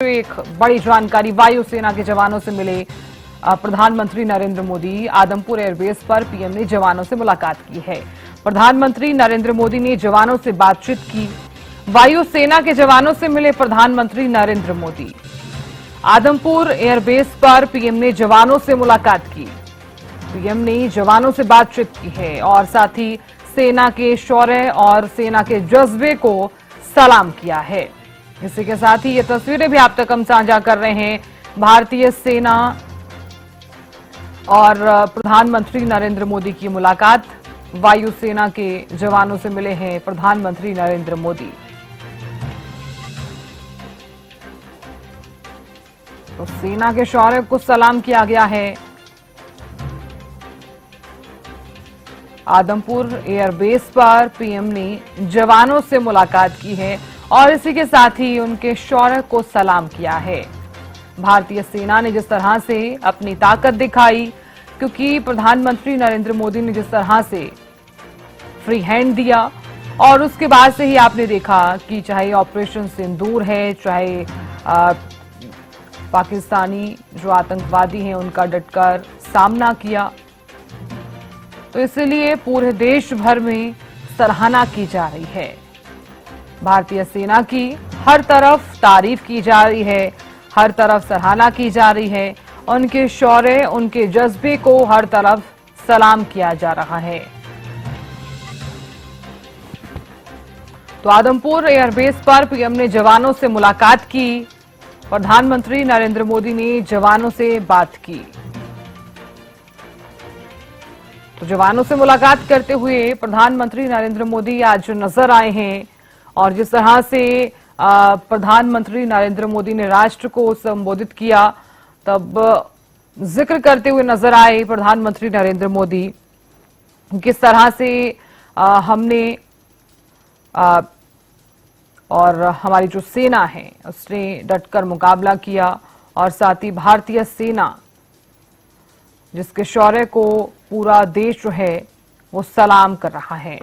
एक बड़ी जानकारी वायुसेना के जवानों से मिले। प्रधानमंत्री नरेंद्र मोदी आदमपुर एयरबेस पर पीएम ने जवानों से मुलाकात की है। प्रधानमंत्री नरेंद्र मोदी ने जवानों से बातचीत की। वायुसेना के जवानों से मिले प्रधानमंत्री नरेंद्र मोदी। आदमपुर एयरबेस पर पीएम ने जवानों से मुलाकात की। पीएम ने जवानों से बातचीत की है और साथ ही सेना के शौर्य और सेना के जज्बे को सलाम किया है। इसी के साथ ही ये तस्वीरें भी आप तक हम साझा कर रहे हैं। भारतीय सेना और प्रधानमंत्री नरेंद्र मोदी की मुलाकात। वायुसेना के जवानों से मिले हैं प्रधानमंत्री नरेंद्र मोदी। तो सेना के शौर्य को सलाम किया गया है। आदमपुर एयरबेस पर पीएम ने जवानों से मुलाकात की है और इसी के साथ ही उनके शौर्य को सलाम किया है। भारतीय सेना ने जिस तरह से अपनी ताकत दिखाई, क्योंकि प्रधानमंत्री नरेंद्र मोदी ने जिस तरह से फ्री हैंड दिया और उसके बाद से ही आपने देखा कि चाहे ऑपरेशन सिंदूर है, चाहे पाकिस्तानी जो आतंकवादी हैं उनका डटकर सामना किया, तो इसलिए पूरे देश भर में सराहना की जा रही है। भारतीय सेना की हर तरफ तारीफ की जा रही है, हर तरफ सराहना की जा रही है। उनके शौर्य, उनके जज्बे को हर तरफ सलाम किया जा रहा है। तो आदमपुर एयरबेस पर पीएम ने जवानों से मुलाकात की। प्रधानमंत्री नरेंद्र मोदी ने जवानों से बात की। तो जवानों से मुलाकात करते हुए प्रधानमंत्री नरेंद्र मोदी आज नजर आए हैं और जिस तरह से प्रधानमंत्री नरेंद्र मोदी ने राष्ट्र को संबोधित किया, तब जिक्र करते हुए नजर आए प्रधानमंत्री नरेंद्र मोदी। किस तरह से हमने और हमारी जो सेना है उसने डटकर मुकाबला किया और साथ ही भारतीय सेना जिसके शौर्य को पूरा देश जो है वो सलाम कर रहा है।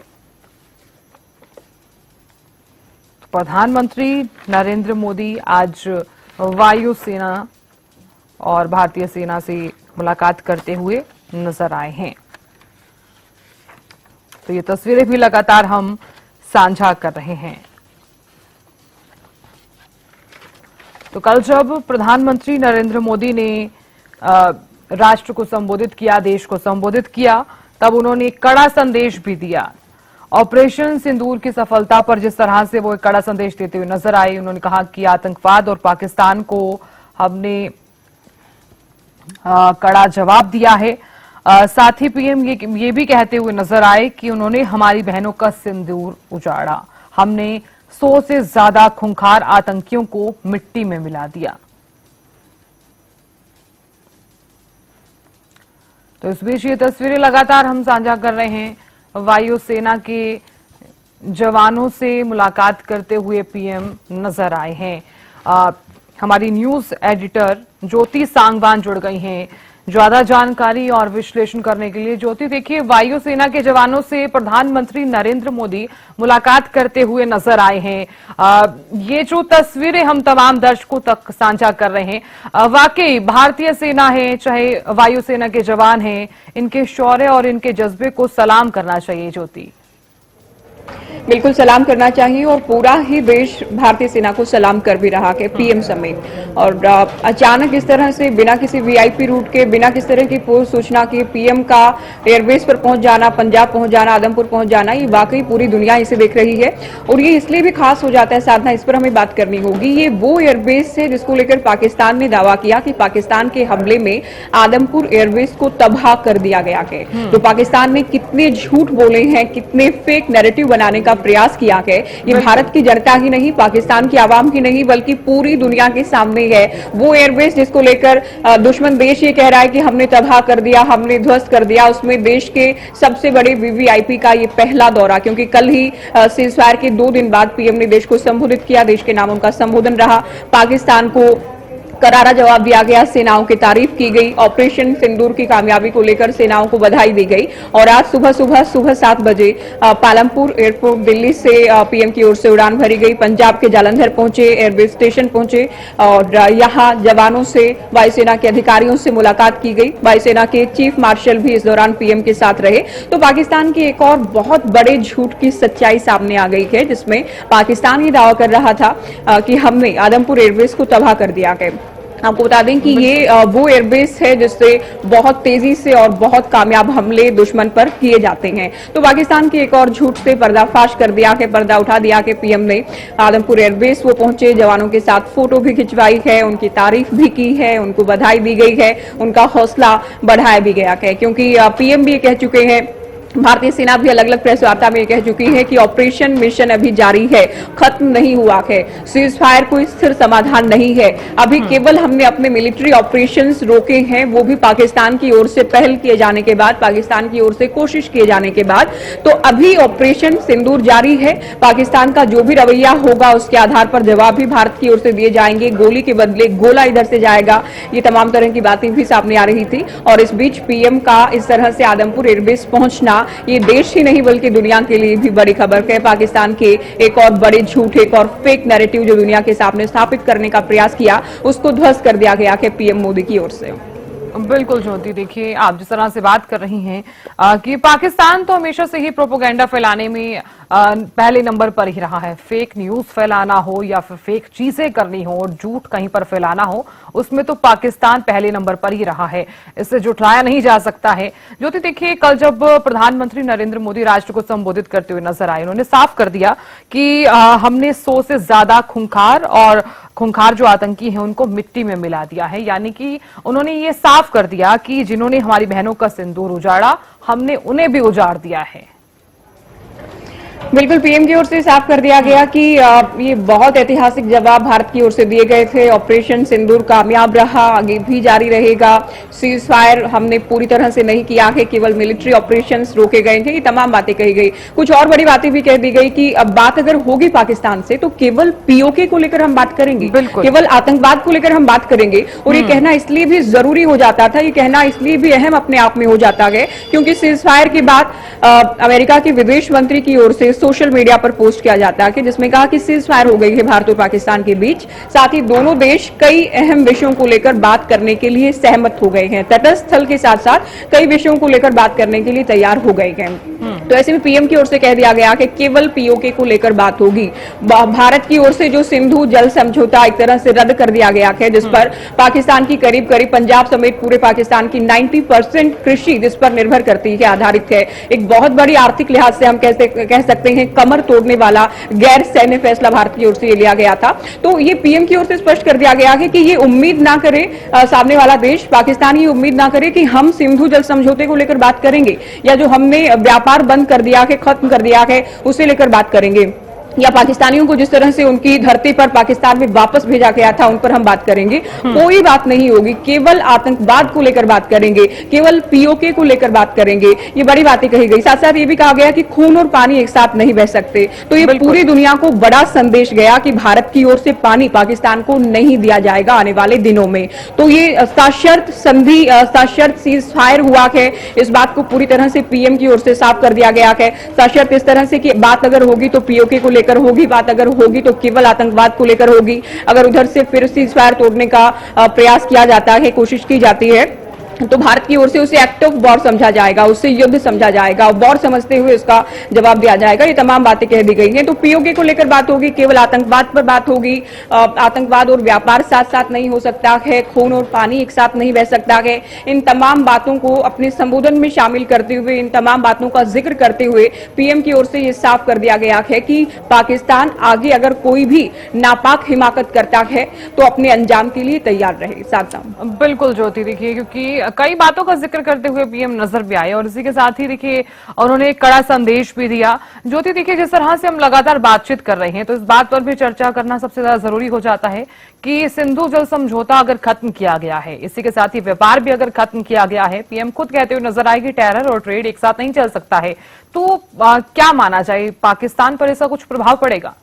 प्रधानमंत्री नरेंद्र मोदी आज वायुसेना और भारतीय सेना से मुलाकात करते हुए नजर आए हैं। तो ये तस्वीरें भी लगातार हम साझा कर रहे हैं। तो कल जब प्रधानमंत्री नरेंद्र मोदी ने राष्ट्र को संबोधित किया, देश को संबोधित किया, तब उन्होंने कड़ा संदेश भी दिया। ऑपरेशन सिंदूर की सफलता पर जिस तरह से वो एक कड़ा संदेश देते हुए नजर आए, उन्होंने कहा कि आतंकवाद और पाकिस्तान को हमने कड़ा जवाब दिया है। साथ ही पीएम ये भी कहते हुए नजर आए कि उन्होंने हमारी बहनों का सिंदूर उजाड़ा, हमने 100 से ज्यादा खूंखार आतंकियों को मिट्टी में मिला दिया। तो इस बीच ये तस्वीरें लगातार हम साझा कर रहे हैं। वायुसेना के जवानों से मुलाकात करते हुए पीएम नजर आए हैं। हमारी न्यूज एडिटर ज्योति सांगवान जुड़ गई हैं ज्यादा जानकारी और विश्लेषण करने के लिए। ज्योति, देखिए, वायुसेना के जवानों से प्रधानमंत्री नरेंद्र मोदी मुलाकात करते हुए नजर आए हैं। ये जो तस्वीरें हम तमाम दर्शकों तक साझा कर रहे हैं, वाकई भारतीय सेना है चाहे वायुसेना के जवान हैं, इनके शौर्य और इनके जज्बे को सलाम करना चाहिए। ज्योति, बिल्कुल सलाम करना चाहिए और पूरा ही देश भारतीय सेना को सलाम कर भी रहा है, पीएम समेत। और अचानक इस तरह से बिना किसी वीआईपी रूट के, बिना किस तरह की पूर्व सूचना के पीएम का एयरबेस पर पहुंच जाना, पंजाब पहुंच जाना, आदमपुर पहुंच जाना, ये वाकई पूरी दुनिया इसे देख रही है। और ये इसलिए भी खास हो जाता है साधना, इस पर हमें बात करनी होगी। ये वो एयरबेस है जिसको लेकर पाकिस्तान ने दावा किया कि पाकिस्तान के हमले में आदमपुर एयरबेस को तबाह कर दिया गया है। तो पाकिस्तान ने कितने झूठ बोले हैं, कितने फेक नैरेटिव बनाने का प्रयास किया है, ये भारत की जनता ही नहीं, पाकिस्तान की आवाम ही नहीं, बल्कि पूरी दुनिया के सामने है। वो एयरबेस जिसको लेकर दुश्मन देश ये कह रहा है कि हमने तबाह कर दिया, हमने ध्वस्त कर दिया, उसमें देश के सबसे बड़े वीवीआईपी का ये पहला दौरा, क्योंकि कल ही सीजफायर के 2 दिन बाद पीएम ने देश को संबोधित किया, देश के नाम उनका संबोधन रहा। पाकिस्तान को करारा जवाब दिया गया, सेनाओं की तारीफ की गई, ऑपरेशन सिंदूर की कामयाबी को लेकर सेनाओं को बधाई दी गई। और आज सुबह 7 बजे पालमपुर एयरपोर्ट दिल्ली से पीएम की ओर से उड़ान भरी गई, पंजाब के जालंधर पहुंचे, एयरबेस स्टेशन पहुंचे और यहां जवानों से, वायुसेना के अधिकारियों से मुलाकात की गई। वायुसेना के चीफ मार्शल भी इस दौरान पीएम के साथ रहे। तो पाकिस्तान की एक और बहुत बड़े झूठ की सच्चाई सामने आ गई है, जिसमें पाकिस्तान ये दावा कर रहा था कि हमने आदमपुर एयरबेस को तबाह कर दिया है। आपको बता दें कि ये वो एयरबेस है जिससे बहुत तेजी से और बहुत कामयाब हमले दुश्मन पर किए जाते हैं। तो पाकिस्तान के एक और झूठ से पर्दाफाश कर दिया है, पर्दा उठा दिया कि पीएम ने आदमपुर एयरबेस वो पहुंचे, जवानों के साथ फोटो भी खिंचवाई है, उनकी तारीफ भी की है, उनको बधाई दी गई है, उनका हौसला बढ़ाया भी गया है। क्योंकि पीएम भी ये कह चुके हैं, भारतीय सेना भी अलग अलग प्रेस वार्ता में कह चुकी है कि ऑपरेशन मिशन अभी जारी है, खत्म नहीं हुआ है, सीज फायर कोई स्थिर समाधान नहीं है। अभी केवल हमने अपने मिलिट्री ऑपरेशंस रोके हैं, वो भी पाकिस्तान की ओर से पहल किए जाने के बाद, पाकिस्तान की ओर से कोशिश किए जाने के बाद। तो अभी ऑपरेशन सिंदूर जारी है। पाकिस्तान का जो भी रवैया होगा उसके आधार पर जवाब भी भारत की ओर से दिए जाएंगे। गोली के बदले गोला इधर से जाएगा, ये तमाम तरह की बातें भी सामने आ रही थी। और इस बीच पीएम का इस तरह से आदमपुर एयरबेस पहुंचना ये देश ही नहीं बल्कि दुनिया के लिए भी बड़ी खबर है। पाकिस्तान के एक और बड़े झूठ, एक और फेक नैरेटिव जो दुनिया के सामने स्थापित करने का प्रयास किया, उसको ध्वस्त कर दिया गया है पीएम मोदी की ओर से। बिल्कुल ज्योति, देखिए आप जिस तरह से बात कर रही हैं कि पाकिस्तान तो हमेशा से ही प्रोपोगेंडा फैलाने में पहले नंबर पर ही रहा है। फेक न्यूज फैलाना हो या फिर फेक चीजें करनी हो और झूठ कहीं पर फैलाना हो, उसमें तो पाकिस्तान पहले नंबर पर ही रहा है, इससे जुटाया नहीं जा सकता है। ज्योति देखिए, कल जब प्रधानमंत्री नरेंद्र मोदी राष्ट्र को संबोधित करते हुए नजर आए, उन्होंने साफ कर दिया कि हमने 100 से ज्यादा खूंखार जो आतंकी हैं उनको मिट्टी में मिला दिया है। यानी कि उन्होंने ये साफ कर दिया कि जिन्होंने हमारी बहनों का सिंदूर उजाड़ा, हमने उन्हें भी उजाड़ दिया है। बिल्कुल, पीएम की ओर से साफ कर दिया गया कि ये बहुत ऐतिहासिक जवाब भारत की ओर से दिए गए थे। ऑपरेशन सिंदूर कामयाब रहा, आगे भी जारी रहेगा। सीज फायर हमने पूरी तरह से नहीं किया है, केवल मिलिट्री ऑपरेशंस रोके गए थे। ये तमाम बातें कही गई। कुछ और बड़ी बातें भी कह दी गई कि अब बात अगर होगी पाकिस्तान से तो केवल पीओके को लेकर हम बात करेंगे, केवल आतंकवाद को लेकर हम बात करेंगे। और ये कहना इसलिए भी जरूरी हो जाता था, ये कहना इसलिए भी अहम अपने आप में हो जाता है क्योंकि सीज फायर के बाद अमेरिका के विदेश मंत्री की ओर से सोशल मीडिया पर पोस्ट किया जाता है कि जिसमें कहा कि सीज फायर हो गई है भारत और पाकिस्तान के बीच। साथ ही दोनों देश कई अहम विषयों को लेकर बात करने के लिए सहमत हो गए हैं। तटस्थ स्थल के साथ साथ कई विषयों को लेकर बात करने के लिए तैयार हो गए हैं। तो ऐसे में पीएम की ओर से कह दिया गया कि केवल पीओके को लेकर बात होगी। भारत की ओर से जो सिंधु जल समझौता एक तरह से रद्द कर दिया गया है, जिस पर पाकिस्तान की करीब करीब पंजाब समेत पूरे पाकिस्तान की 90% कृषि जिस पर निर्भर करती है, आधारित है। एक बहुत बड़ी आर्थिक लिहाज से हम कह सकते हैं कमर तोड़ने वाला गैर सैन्य फैसला भारत की ओर से लिया गया था। तो ये पीएम की ओर से स्पष्ट कर दिया गया है कि ये उम्मीद ना करे, सामने वाला देश पाकिस्तान ये उम्मीद ना करे कि हम सिंधु जल समझौते को लेकर बात करेंगे या जो हमने व्यापार बंद कर दिया है, खत्म कर दिया है, उसे लेकर बात करेंगे, या पाकिस्तानियों को जिस तरह से उनकी धरती पर पाकिस्तान में वापस भेजा गया था उन पर हम बात करेंगे। कोई बात नहीं होगी, केवल आतंकवाद को लेकर बात करेंगे, केवल पीओके को लेकर बात करेंगे। ये बड़ी बातें कही गई। साथ साथ ये भी कहा गया कि खून और पानी एक साथ नहीं बह सकते। तो ये पूरी दुनिया को बड़ा संदेश गया कि भारत की ओर से पानी पाकिस्तान को नहीं दिया जाएगा आने वाले दिनों में। तो ये सशर्त संधि, सशर्त सीज फायर हुआ है, इस बात को पूरी तरह से पीएम की ओर से साफ कर दिया गया है। सशर्त इस तरह से कि बात अगर होगी तो पीओके को होगी, बात अगर होगी तो केवल आतंकवाद को लेकर होगी। अगर उधर से फिर सीज फायर तोड़ने का प्रयास किया जाता है, कोशिश की जाती है, तो भारत की ओर से उसे एक्ट ऑफ वॉर समझा जाएगा, उससे युद्ध समझा जाएगा, वॉर समझते हुए उसका जवाब दिया जाएगा। ये तमाम बातें कह दी गई हैं। तो पीओके को लेकर बात होगी, केवल आतंकवाद पर बात होगी। आतंकवाद और व्यापार साथ साथ नहीं हो सकता है, खून और पानी एक साथ नहीं बह सकता है। इन तमाम बातों को अपने संबोधन में शामिल करते हुए, इन तमाम बातों का जिक्र करते हुए पीएम की ओर से ये साफ कर दिया गया है कि पाकिस्तान आगे अगर कोई भी नापाक हिमाकत करता है तो अपने अंजाम के लिए तैयार रहे। साथ बिल्कुल ज्योति, देखिए क्योंकि कई बातों का जिक्र करते हुए पीएम नजर भी आए और इसी के साथ ही देखिए उन्होंने एक कड़ा संदेश भी दिया। ज्योति देखिए, जिस तरह से हम लगातार बातचीत कर रहे हैं तो इस बात पर भी चर्चा करना सबसे ज्यादा जरूरी हो जाता है कि सिंधु जल समझौता अगर खत्म किया गया है, इसी के साथ ही व्यापार भी अगर खत्म किया गया है, पीएम खुद कहते हुए नजर आए कि टेरर और ट्रेड एक साथ नहीं चल सकता है, तो क्या माना जाए, पाकिस्तान पर इसका कुछ प्रभाव पड़ेगा?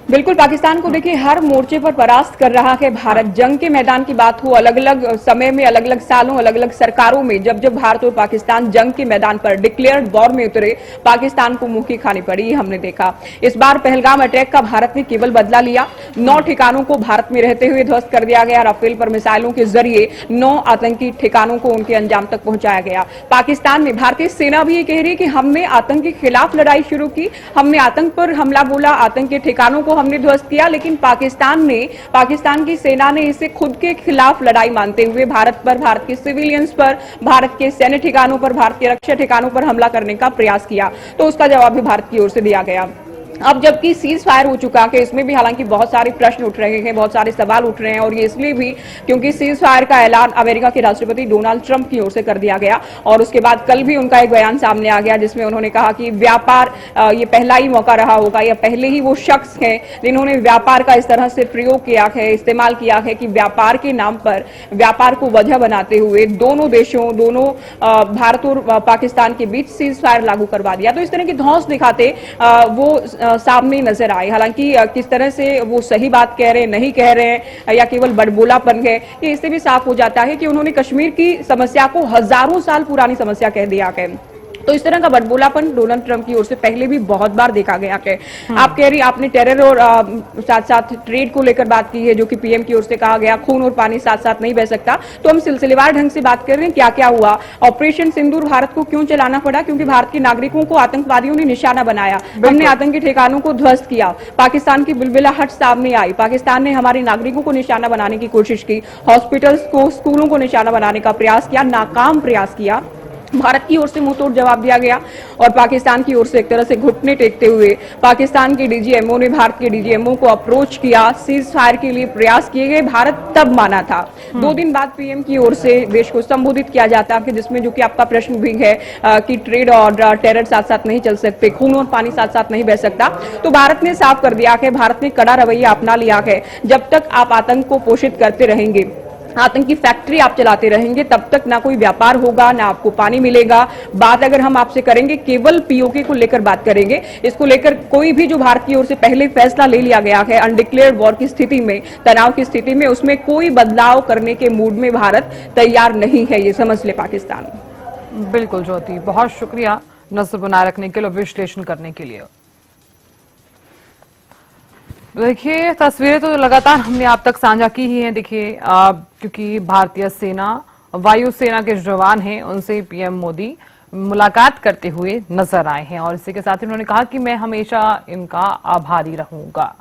बिल्कुल, पाकिस्तान को देखिए हर मोर्चे पर परास्त कर रहा है भारत। जंग के मैदान की बात हो, अलग अलग समय में, अलग अलग सालों, अलग अलग सरकारों में जब जब भारत और पाकिस्तान जंग के मैदान पर डिक्लेयर्ड वॉर में उतरे, पाकिस्तान को मुंह की खानी पड़ी, हमने देखा। इस बार पहलगाम अटैक का भारत ने केवल बदला लिया। 9 ठिकानों को भारत में रहते हुए ध्वस्त कर दिया गया। राफेल पर मिसाइलों के जरिए 9 आतंकी ठिकानों को उनके अंजाम तक पहुंचाया गया। पाकिस्तान में भारतीय सेना भी ये कह रही है कि हमने आतंक के खिलाफ लड़ाई शुरू की, हमने आतंक पर हमला बोला, आतंक के ठिकानों को हमने ध्वस्त किया, लेकिन पाकिस्तान की सेना ने इसे खुद के खिलाफ लड़ाई मानते हुए भारत पर, भारत के सिविलियंस पर, भारत के सैन्य ठिकानों पर, भारत के रक्षा ठिकानों पर हमला करने का प्रयास किया। तो उसका जवाब भी भारत की ओर से दिया गया। अब जबकि सीज फायर हो चुका है, इसमें भी हालांकि बहुत सारे प्रश्न उठ रहे हैं, बहुत सारे सवाल उठ रहे हैं, और ये इसलिए भी क्योंकि सीज फायर का ऐलान अमेरिका के राष्ट्रपति डोनाल्ड ट्रंप की ओर से कर दिया गया। और उसके बाद कल भी उनका एक बयान सामने आ गया जिसमें उन्होंने कहा कि व्यापार ये पहला ही मौका रहा होगा, या पहले ही वो शख्स हैं जिन्होंने व्यापार का इस तरह से प्रयोग किया है, इस्तेमाल किया है कि व्यापार के नाम पर व्यापार को वजह बनाते हुए दोनों देशों, दोनों भारत और पाकिस्तान के बीच सीज फायर लागू करवा दिया। तो इस तरह की धौंस दिखाते वो सामने नजर आए। हालांकि किस तरह से वो सही बात कह रहे हैं, नहीं कह रहे हैं, या केवल बड़बोलापन है, ये इससे भी साफ हो जाता है कि उन्होंने कश्मीर की समस्या को हजारों साल पुरानी समस्या कह दिया है। तो इस तरह का बड़बोलापन डोनाल्ड ट्रंप की ओर से पहले भी बहुत बार देखा गया है। आप कह रही, आपने टेरर और साथ साथ ट्रेड को लेकर बात की है, जो कि पीएम की ओर से कहा गया खून और पानी साथ साथ नहीं बह सकता। तो हम सिलसिलेवार ढंग से बात कर रहे हैं, क्या क्या हुआ। ऑपरेशन सिंदूर भारत को क्यों चलाना पड़ा? क्योंकि भारत के नागरिकों को आतंकवादियों ने निशाना बनाया, हमने आतंकी ठिकानों को ध्वस्त किया, पाकिस्तान की बुलबुलाहट सामने आई, पाकिस्तान ने हमारे नागरिकों को निशाना बनाने की कोशिश की, हॉस्पिटल्स को, स्कूलों को निशाना बनाने का प्रयास किया, नाकाम प्रयास किया। भारत की ओर से मुंह तोड़ जवाब दिया गया, और पाकिस्तान की ओर से एक तरह से घुटने टेकते हुए पाकिस्तान के डीजीएमओ ने भारत के डीजीएमओ को अप्रोच किया, सीज फायर के लिए प्रयास किए गए, भारत तब माना था। 2 दिन बाद पीएम की ओर से देश को संबोधित किया जाता है, जिसमें जो कि आपका प्रश्न भी है कि ट्रेड और टेरर साथ साथ नहीं चल सकते, खून और पानी साथ साथ नहीं बह सकता। तो भारत ने साफ कर दिया है, भारत ने कड़ा रवैया अपना लिया है, जब तक आप आतंक को पोषित करते रहेंगे, आतंक की फैक्ट्री आप चलाते रहेंगे, तब तक ना कोई व्यापार होगा, ना आपको पानी मिलेगा। बात अगर हम आपसे करेंगे, केवल पीओके को लेकर बात करेंगे, इसको लेकर कोई भी जो भारत की ओर से पहले फैसला ले लिया गया है अनडिक्लेयर्ड वॉर की स्थिति में, तनाव की स्थिति में, उसमें कोई बदलाव करने के मूड में भारत तैयार नहीं है, ये समझ ले पाकिस्तान। बिल्कुल ज्योति, बहुत शुक्रिया नजर बनाए रखने के लिए, विश्लेषण करने के लिए। देखिए, तस्वीरें तो लगातार हमने आप तक साझा की ही हैं। देखिए, क्योंकि भारतीय सेना, वायुसेना के जवान हैं, उनसे पीएम मोदी मुलाकात करते हुए नजर आए हैं, और इसी के साथ ही उन्होंने कहा कि मैं हमेशा इनका आभारी रहूंगा।